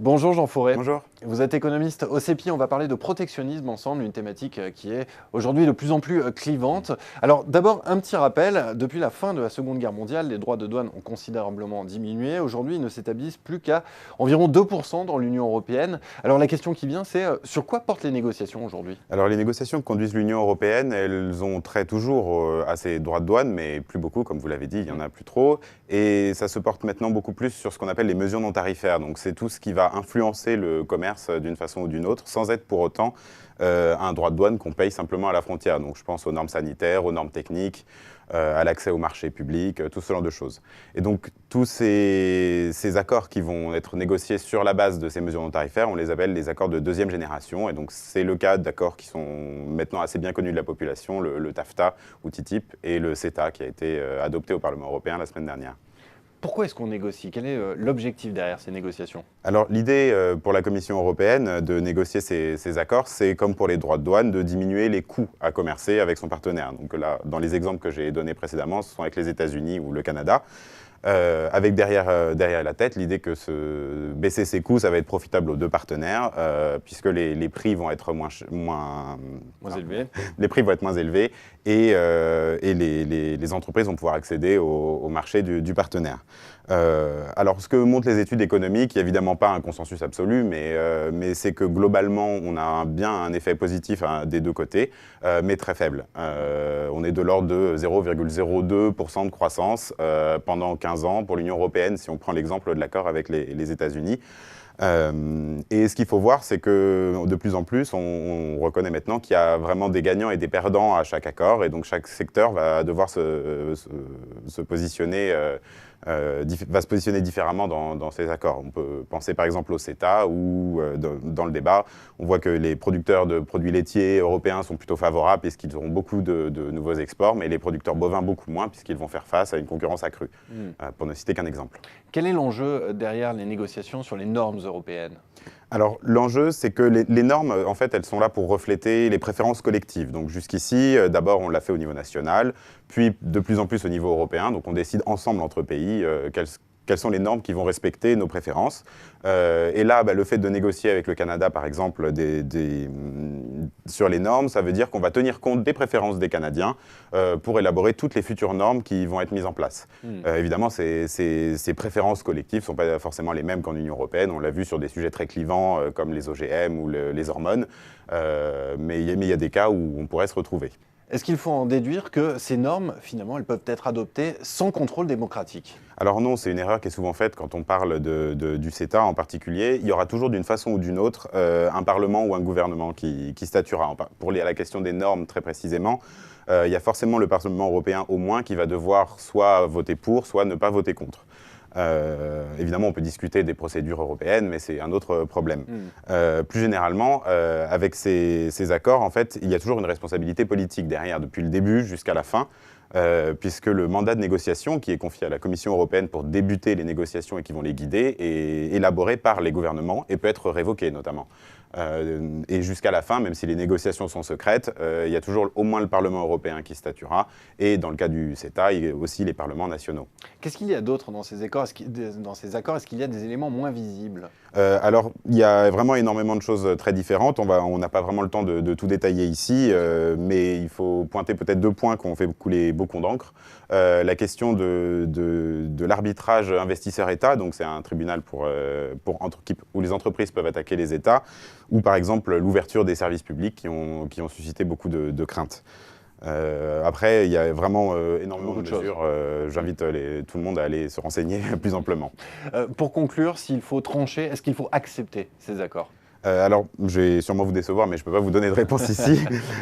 Bonjour Jean Fauré, Bonjour. vous êtes économiste au CEPI, on va parler de protectionnisme ensemble, une thématique qui est aujourd'hui de plus en plus clivante. Alors d'abord un petit rappel, depuis la fin de la Seconde Guerre mondiale, les droits de douane ont considérablement diminué. Aujourd'hui ils ne s'établissent plus qu'à environ 2% dans l'Union européenne. Alors la question qui vient c'est sur quoi portent les négociations aujourd'hui? Alors les négociations que conduisent l'Union européenne, elles ont trait toujours à ces droits de douane, mais plus beaucoup, comme vous l'avez dit, il n'y en a plus trop. Et ça se porte maintenant beaucoup plus sur ce qu'on appelle les mesures non tarifaires. Donc c'est tout ce qui va influencer le commerce d'une façon ou d'une autre, sans être pour autant un droit de douane qu'on paye simplement à la frontière. Donc je pense aux normes sanitaires, aux normes techniques, à l'accès au marché public, tout ce genre de choses. Et donc tous ces accords qui vont être négociés sur la base de ces mesures non tarifaires, on les appelle les accords de deuxième génération. Et donc c'est le cas d'accords qui sont maintenant assez bien connus de la population, le TAFTA ou TTIP et le CETA qui a été adopté au Parlement européen la semaine dernière. Pourquoi est-ce qu'on négocie? Quel est l'objectif derrière ces négociations? Alors l'idée pour la Commission européenne de négocier ces accords, c'est comme pour les droits de douane, de diminuer les coûts à commercer avec son partenaire. Donc là, dans les exemples que j'ai donnés précédemment, ce sont avec les États-Unis ou le Canada. Avec derrière la tête l'idée que baisser ses coûts, ça va être profitable aux deux partenaires, puisque les prix vont être moins élevés. Les prix vont être moins élevés et les entreprises vont pouvoir accéder au marché du partenaire. Alors, ce que montrent les études économiques, il n'y a évidemment pas un consensus absolu, mais c'est que globalement, on a bien un effet positif des deux côtés, mais très faible. On est de l'ordre de 0,02% de croissance pendant 15 ans pour l'Union européenne, si on prend l'exemple de l'accord avec les États-Unis. Et ce qu'il faut voir, c'est que de plus en plus, on reconnaît maintenant qu'il y a vraiment des gagnants et des perdants à chaque accord, et donc chaque secteur va devoir se positionner différemment dans ces accords. On peut penser par exemple au CETA, où dans le débat, on voit que les producteurs de produits laitiers européens sont plutôt favorables puisqu'ils auront beaucoup de nouveaux exports, mais les producteurs bovins beaucoup moins puisqu'ils vont faire face à une concurrence accrue, pour ne citer qu'un exemple. Quel est l'enjeu derrière les négociations sur les normes européennes? Alors l'enjeu, c'est que les normes, en fait, elles sont là pour refléter les préférences collectives. Donc jusqu'ici, d'abord, on l'a fait au niveau national, puis de plus en plus au niveau européen. Donc on décide ensemble entre pays quelles sont les normes qui vont respecter nos préférences. Et là, le fait de négocier avec le Canada, par exemple, sur les normes, ça veut dire qu'on va tenir compte des préférences des Canadiens pour élaborer toutes les futures normes qui vont être mises en place. Évidemment, ces préférences collectives ne sont pas forcément les mêmes qu'en Union européenne. On l'a vu sur des sujets très clivants comme les OGM ou les hormones. Mais il y a des cas où on pourrait se retrouver. Est-ce qu'il faut en déduire que ces normes, finalement, elles peuvent être adoptées sans contrôle démocratique? Alors non, c'est une erreur qui est souvent faite quand on parle du CETA en particulier. Il y aura toujours d'une façon ou d'une autre un Parlement ou un gouvernement qui statuera. Pour la question des normes très précisément, il y a forcément le Parlement européen au moins qui va devoir soit voter pour, soit ne pas voter contre. Évidemment, on peut discuter des procédures européennes, mais c'est un autre problème. Plus généralement, avec ces accords, en fait, il y a toujours une responsabilité politique derrière, depuis le début jusqu'à la fin, puisque le mandat de négociation qui est confié à la Commission européenne pour débuter les négociations et qui vont les guider est élaboré par les gouvernements et peut être révoqué notamment. Et jusqu'à la fin, même si les négociations sont secrètes, il y a toujours au moins le Parlement européen qui statuera, et dans le cas du CETA, il y a aussi les parlements nationaux. Qu'est-ce qu'il y a d'autre dans ces accords? Est-ce qu'il y a des éléments moins visibles? Alors, il y a vraiment énormément de choses très différentes. On n'a pas vraiment le temps de tout détailler ici, mais il faut pointer peut-être deux points qui ont fait couler beaucoup d'encre. La question de l'arbitrage investisseur-État, donc c'est un tribunal où les entreprises peuvent attaquer les États, ou par exemple l'ouverture des services publics qui ont suscité beaucoup de craintes. Après, il y a vraiment énormément de mesures. J'invite tout le monde à aller se renseigner plus amplement. Pour conclure, s'il faut trancher, est-ce qu'il faut accepter ces accords? Alors, je vais sûrement vous décevoir, mais je ne peux pas vous donner de réponse ici.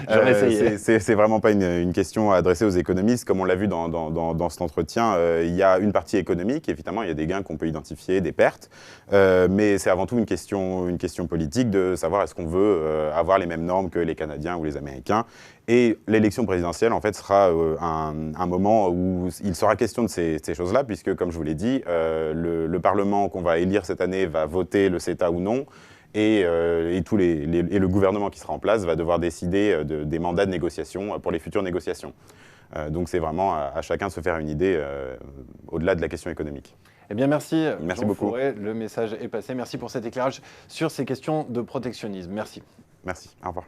C'est vraiment pas une question à adresser aux économistes. Comme on l'a vu dans cet entretien, il y a une partie économique. Évidemment, il y a des gains qu'on peut identifier, des pertes. Mais c'est avant tout une question politique de savoir est-ce qu'on veut avoir les mêmes normes que les Canadiens ou les Américains. Et l'élection présidentielle, en fait, sera un moment où il sera question de ces choses-là, puisque, comme je vous l'ai dit, le Parlement qu'on va élire cette année va voter le CETA ou non. Et le gouvernement qui sera en place va devoir décider des mandats de négociation pour les futures négociations. Donc c'est vraiment à chacun de se faire une idée au-delà de la question économique. Eh bien, merci, Merci Jean beaucoup. Fauré. Le message est passé. Merci pour cet éclairage sur ces questions de protectionnisme. Merci. Merci, au revoir.